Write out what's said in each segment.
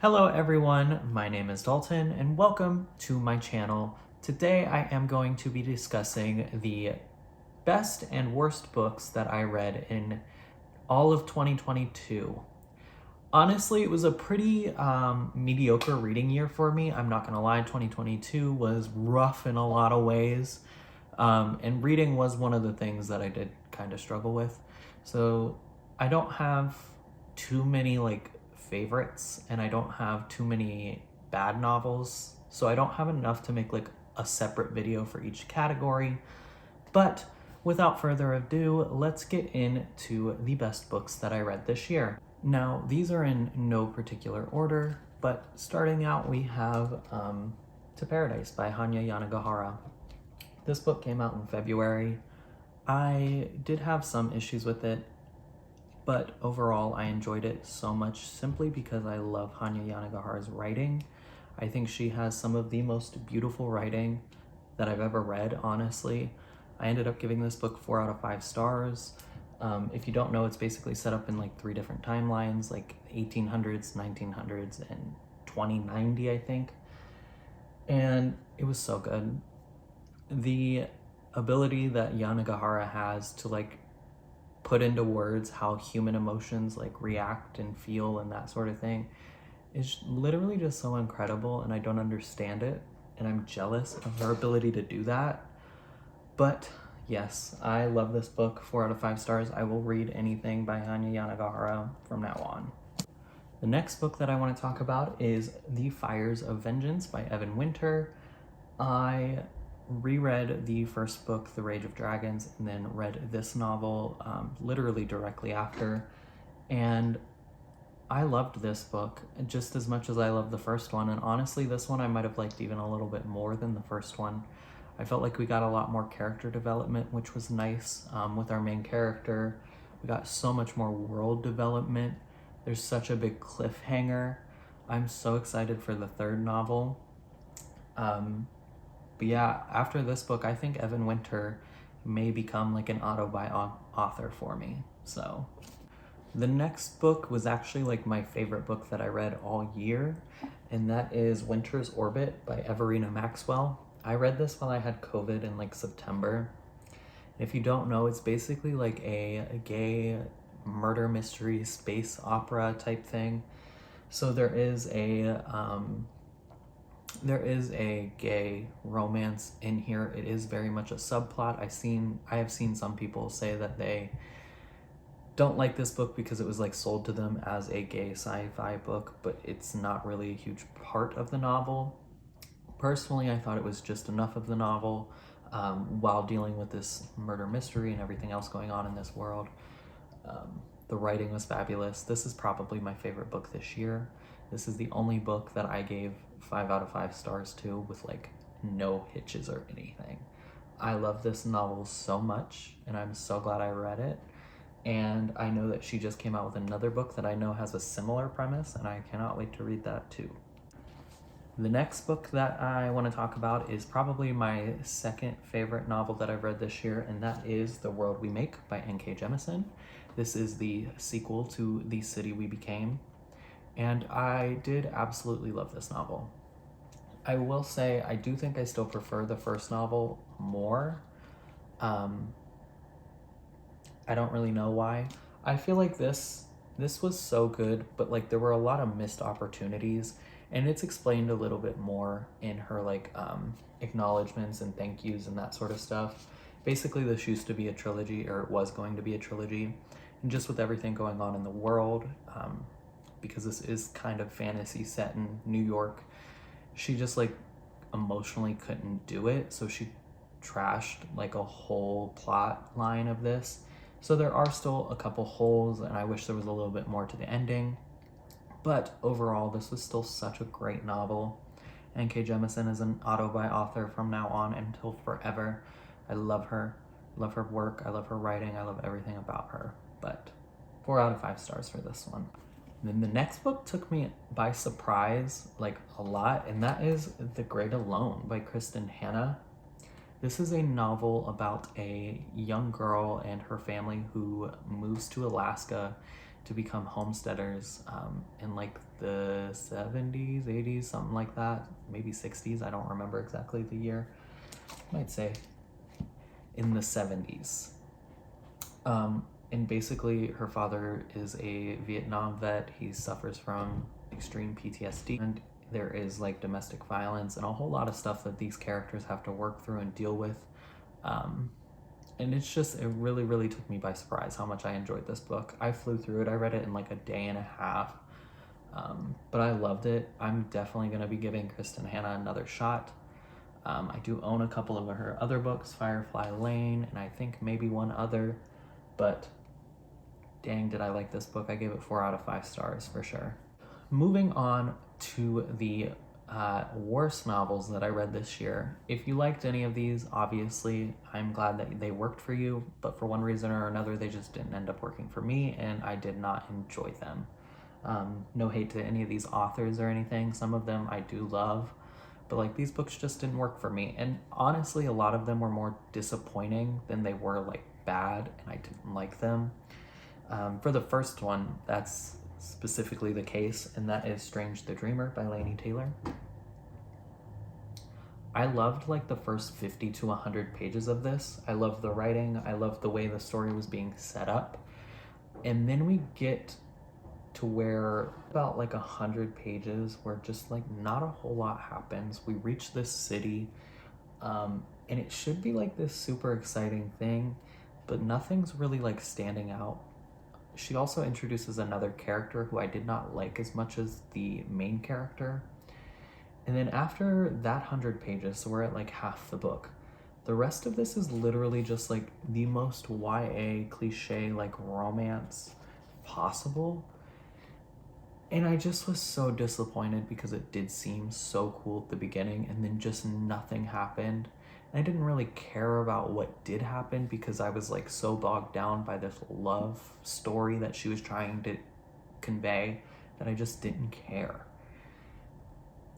Hello everyone, my name is Dalton and welcome to my channel. Today I am going to be discussing the best and worst books that I read in all of 2022. Honestly, it was a pretty mediocre reading year for me. I'm not gonna lie, 2022 was rough in a lot of ways. And reading was one of the things that I did kind of struggle with. So I don't have too many favorites and I don't have too many bad novels. So I don't have enough to make a separate video for each category. But without further ado, let's get into the best books that I read this year. Now, these are in no particular order, but starting out we have To Paradise by Hanya Yanagihara. This book came out in February. I did have some issues with it, but overall I enjoyed it so much simply because I love Hanya Yanagihara's writing. I think she has some of the most beautiful writing that I've ever read, honestly. I ended up giving this book 4 out of 5 stars. If you don't know, it's basically set up in 3 different timelines, 1800s, 1900s, and 2090, I think. And it was so good. The ability that Yanagihara has to put into words how human emotions react and feel and that sort of thing is literally just so incredible, and I don't understand it, and I'm jealous of her ability to do that. But yes, I love this book. 4 out of 5 stars. I will read anything by Hanya Yanagihara from now on. The next book that I want to talk about is The Fires of Vengeance by Evan Winter. I reread the first book, The Rage of Dragons, and then read this novel literally directly after, and I loved this book just as much as I loved the first one, and honestly this one I might have liked even a little bit more than the first one. I felt like we got a lot more character development, which was nice. With our main character, we got so much more world development. There's such a big cliffhanger. I'm so excited for the third novel. But yeah, after this book, I think Evan Winter may become an author for me. So the next book was actually my favorite book that I read all year, and that is Winter's Orbit by Everina Maxwell. I read this while I had COVID in September. If you don't know, it's basically a gay murder mystery space opera type thing. So there is a gay romance in here. It is very much a subplot. I have seen some people say that they don't like this book because it was sold to them as a gay sci-fi book, but it's not really a huge part of the novel. Personally, I thought it was just enough of the novel while dealing with this murder mystery and everything else going on in this world. The writing was fabulous. This is probably my favorite book this year. This is the only book that I gave 5 out of 5 stars to with no hitches or anything. I love this novel so much, and I'm so glad I read it. And I know that she just came out with another book that I know has a similar premise, and I cannot wait to read that too. The next book that I want to talk about is probably my second favorite novel that I've read this year, and that is The World We Make by N.K. Jemisin. This is the sequel to The City We Became, and I did absolutely love this novel. I will say I do think I still prefer the first novel more. I don't really know why. I feel like this was so good, but there were a lot of missed opportunities, and it's explained a little bit more in her acknowledgments and thank yous and that sort of stuff. Basically, this used to be a trilogy, or it was going to be a trilogy, and just with everything going on in the world, because this is kind of fantasy set in New York, she just emotionally couldn't do it, so she trashed a whole plot line of this. So there are still a couple holes, and I wish there was a little bit more to the ending. But overall, this was still such a great novel. N.K. Jemisin is an auto-buy author from now on until forever. I love her. I love her work. I love her writing. I love everything about her. But 4 out of 5 stars for this one. And then the next book took me by surprise, a lot, and that is The Great Alone by Kristen Hanna. This is a novel about a young girl and her family who moves to Alaska to become homesteaders in like the 70s, 80s, something like that, maybe 60s. I don't remember exactly the year. I might say in the 70s. And basically her father is a Vietnam vet. He suffers from extreme PTSD, and there is like domestic violence and a whole lot of stuff that these characters have to work through and deal with. And it really, really took me by surprise how much I enjoyed this book. I flew through it. I read it in like a day and a half, but I loved it. I'm definitely going to be giving Kristen Hanna another shot. I do own a couple of her other books, Firefly Lane, and I think maybe one other, but dang, did I like this book. I gave it 4 out of 5 stars for sure. Moving on to the worst novels that I read this year. If you liked any of these, obviously, I'm glad that they worked for you, but for one reason or another, they just didn't end up working for me, and I did not enjoy them. No hate to any of these authors or anything. Some of them I do love, but like these books just didn't work for me. And honestly, a lot of them were more disappointing than they were like bad, and I didn't like them. For the first one, that's specifically the case, and that is Strange the Dreamer by Laini Taylor. I loved like the first 50 to 100 pages of this. I loved the writing. I loved the way the story was being set up. And then we get to where about like 100 pages where just like not a whole lot happens. We reach this city, and it should be like this super exciting thing, but nothing's really like standing out. She also introduces another character who I did not like as much as the main character. And then after that 100 pages, so we're at like half the book, the rest of this is literally just like the most YA cliche like romance possible. And I just was so disappointed because it did seem so cool at the beginning, and then just nothing happened. And I didn't really care about what did happen because I was like so bogged down by this love story that she was trying to convey that I just didn't care.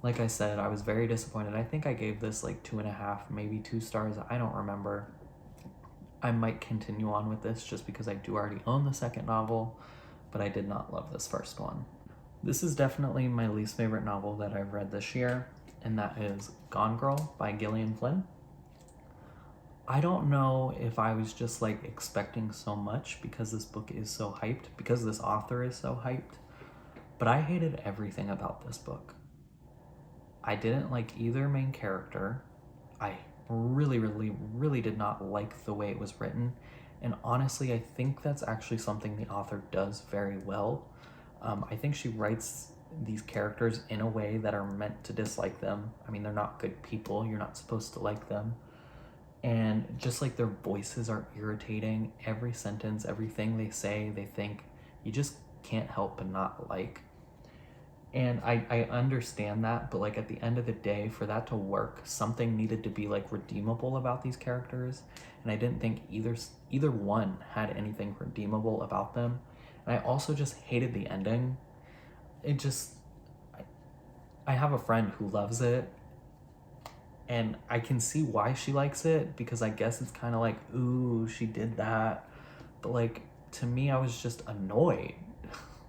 Like I said, I was very disappointed. I think I gave this like 2.5, maybe 2 stars. I don't remember. I might continue on with this just because I do already own the second novel, but I did not love this first one. This is definitely my least favorite novel that I've read this year, and that is Gone Girl by Gillian Flynn. I don't know if I was just like expecting so much because this book is so hyped, because this author is so hyped, but I hated everything about this book. I didn't like either main character. I really, really, really did not like the way it was written. And honestly, I think that's actually something the author does very well. I think she writes these characters in a way that are meant to dislike them. I mean, they're not good people. You're not supposed to like them. And just like their voices are irritating. Every sentence, everything they say, they think, you just can't help but not like. And I understand that, but like at the end of the day, for that to work, something needed to be like redeemable about these characters. And I didn't think either one had anything redeemable about them. And I also just hated the ending. It just, I have a friend who loves it, and I can see why she likes it, because I guess it's kind of like, ooh, she did that. But like, to me, I was just annoyed.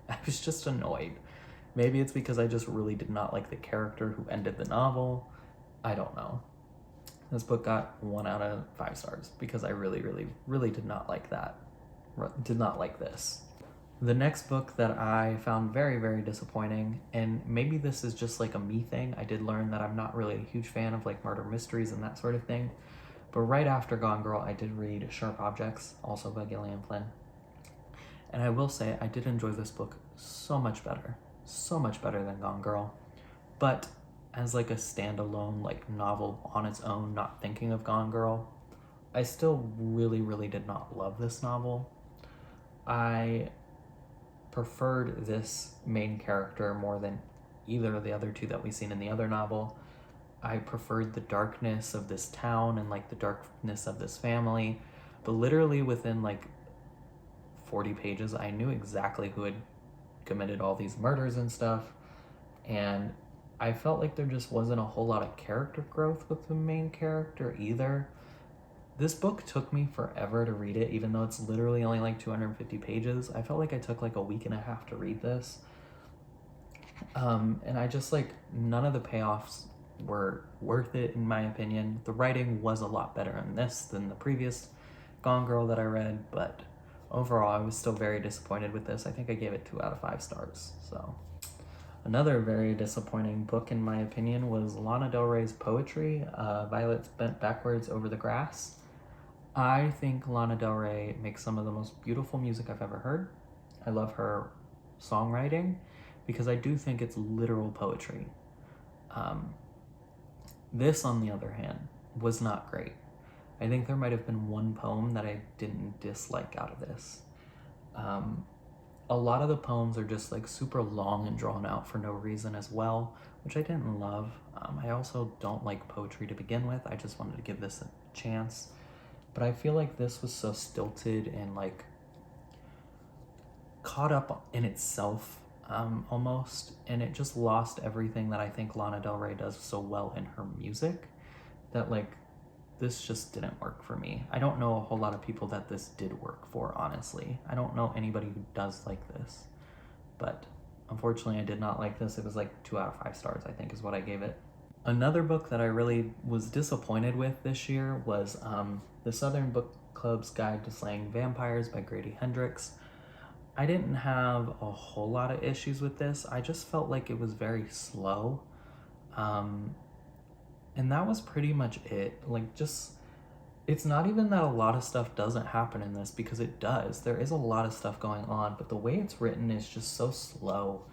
I was just annoyed. Maybe it's because I just really did not like the character who ended the novel. I don't know. This book got 1 out of 5 stars because I really, really, really did not like that. Did not like this. The next book that I found very, very disappointing, and maybe this is just like a me thing. I did learn that I'm not really a huge fan of like murder mysteries and that sort of thing. But right after Gone Girl, I did read Sharp Objects, also by Gillian Flynn. And I will say I did enjoy this book so much better than Gone Girl. But as like a standalone like novel on its own, not thinking of Gone Girl, I still really, really did not love this novel. I preferred this main character more than either of the other two that we've seen in the other novel. I preferred the darkness of this town and like the darkness of this family, but literally within like 40 pages, I knew exactly who had committed all these murders and stuff, and I felt like there just wasn't a whole lot of character growth with the main character either. This book took me forever to read it, even though it's literally only like 250 pages. I felt like I took like a week and a half to read this. And I just like, none of the payoffs were worth it in my opinion. The writing was a lot better in this than the previous Gone Girl that I read, but overall I was still very disappointed with this. I think I gave it 2 out of 5 stars. So another very disappointing book in my opinion was Lana Del Rey's Poetry, Violets Bent Backwards Over the Grass. I think Lana Del Rey makes some of the most beautiful music I've ever heard. I love her songwriting because I do think it's literal poetry. This, on the other hand, was not great. I think there might have been one poem that I didn't dislike out of this. A lot of the poems are just like super long and drawn out for no reason as well, which I didn't love. I also don't like poetry to begin with. I just wanted to give this a chance. But I feel like this was so stilted and like caught up in itself almost, and it just lost everything that I think Lana Del Rey does so well in her music, that like this just didn't work for me. I don't know a whole lot of people that this did work for, honestly. I don't know anybody who does like this, but unfortunately I did not like this. It was like 2 out of 5 stars, I think, is what I gave it. Another book that I really was disappointed with this year was The Southern Book Club's Guide to Slaying Vampires by Grady Hendrix. I didn't have a whole lot of issues with this. I just felt like it was very slow. And that was pretty much it. Like, just, it's not even that a lot of stuff doesn't happen in this, because it does. There is a lot of stuff going on, but the way it's written is just so slow.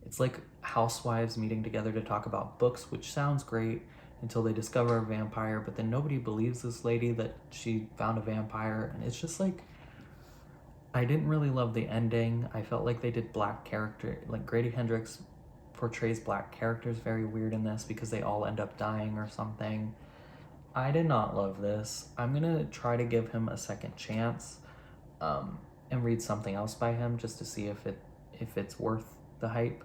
It's like housewives meeting together to talk about books, which sounds great until they discover a vampire, but then nobody believes this lady that she found a vampire, and it's just like, I didn't really love the ending. I felt like they did black character, like Grady Hendrix portrays black characters very weird in this because they all end up dying or something. I did not love this. I'm gonna try to give him a second chance and read something else by him just to see if it's worth the hype.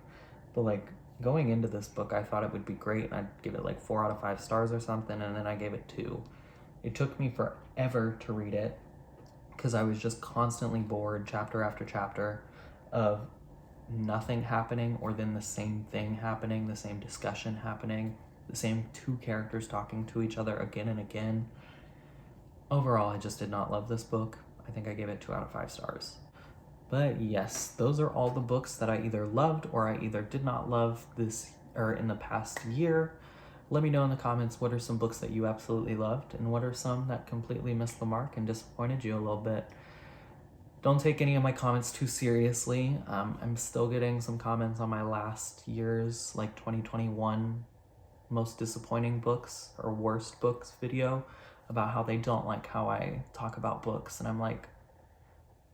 But like, going into this book, I thought it would be great, and I'd give it like 4 out of 5 stars or something, and then I gave it 2. It took me forever to read it because I was just constantly bored chapter after chapter of nothing happening, or then the same thing happening, the same discussion happening, the same 2 characters talking to each other again and again. Overall, I just did not love this book. I think I gave it 2 out of 5 stars. But yes, those are all the books that I either loved or I either did not love this or in the past year. Let me know in the comments what are some books that you absolutely loved and what are some that completely missed the mark and disappointed you a little bit. Don't take any of my comments too seriously. I'm still getting some comments on my last year's, like 2021 most disappointing books or worst books video about how they don't like how I talk about books, and I'm like,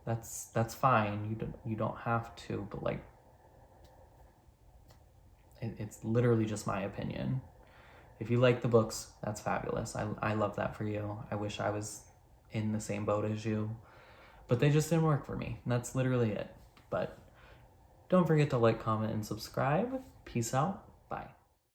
that's fine. You don't have to, but like, it's literally just my opinion. If you like the books, that's fabulous. I love that for you. I wish I was in the same boat as you, but they just didn't work for me. And that's literally it. But don't forget to like, comment, and subscribe. Peace out. Bye.